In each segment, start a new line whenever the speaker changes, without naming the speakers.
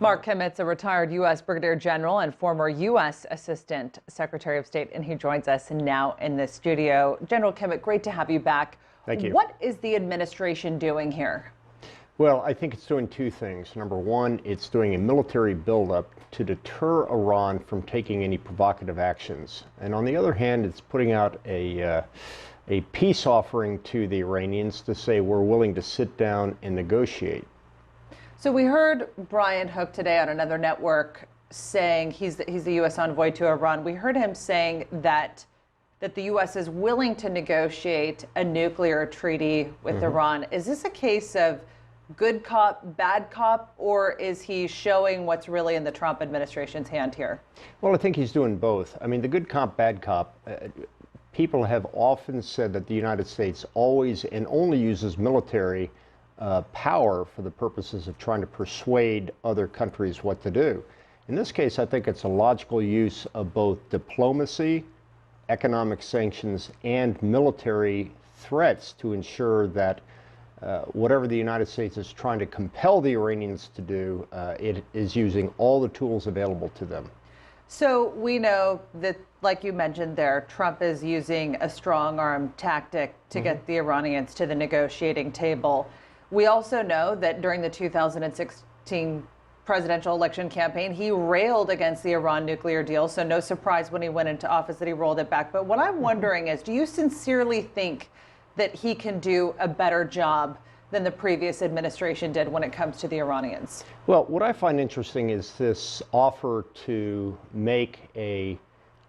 Mark Kimmitt's a retired U.S. Brigadier General and former U.S. Assistant Secretary of State, and he joins us now in the studio. General Kimmitt, great to have you back.
Thank you.
What is the administration doing here?
Well, I think it's doing two things. Number one, it's doing a military buildup to deter Iran from taking any provocative actions. And on the other hand, it's putting out a peace offering to the Iranians to say we're willing to sit down and negotiate.
So we heard Brian Hook today on another network saying he's the U.S. envoy to Iran. We heard him saying that the U.S. is willing to negotiate a nuclear treaty with Iran. Is this a case of good cop, bad cop, or is he showing what's really in the Trump administration's hand here?
Well, I think he's doing both. I mean, the good cop, bad cop, people have often said that the United States always and only uses military power for the purposes of trying to persuade other countries what to do. In this case, I think it's a logical use of both diplomacy, economic sanctions, and military threats to ensure that whatever the United States is trying to compel the Iranians to do, it is using all the tools available to them.
So we know that, like you mentioned there, Trump is using a strong arm tactic to get the Iranians to the negotiating table. We also know that during the 2016 presidential election campaign, he railed against the Iran nuclear deal. So no surprise when he went into office that he rolled it back. But what I'm wondering is, do you sincerely think that he can do a better job than the previous administration did when it comes to the Iranians?
Well, what I find interesting is this offer to make a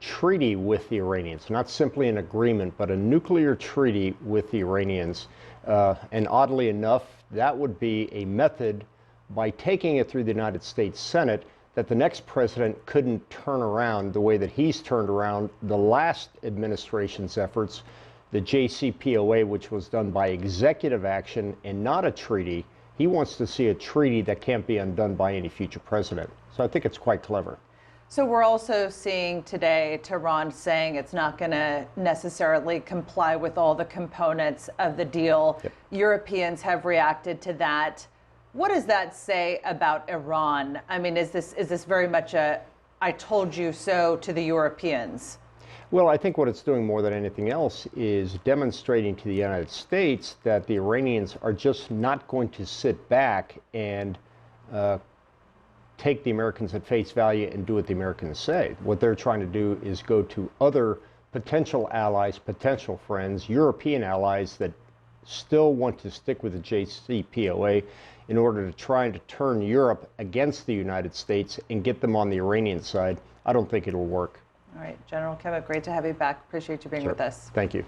treaty with the Iranians, not simply an agreement, but a nuclear treaty with the Iranians. And oddly enough, that would be a method, by taking it through the United States Senate, that the next president couldn't turn around the way that he's turned around the last administration's efforts. The JCPOA, which was done by executive action and not a treaty. He wants to see a treaty that can't be undone by any future president. So I think it's quite clever.
So we're also seeing today Tehran saying it's not going to necessarily comply with all the components of the deal.
Yep.
Europeans have reacted to that. What does that say about Iran? I mean, is this very much a "I told you so" to the Europeans?
Well, I think what it's doing more than anything else is demonstrating to the United States that the Iranians are just not going to sit back and take the Americans at face value and do what the Americans say. What they're trying to do is go to other potential allies, potential friends, European allies that still want to stick with the JCPOA in order to try to turn Europe against the United States and get them on the Iranian side. I don't think it'll work.
All right, General Kimmitt, great to have you back. Appreciate you being with us.
Thank you.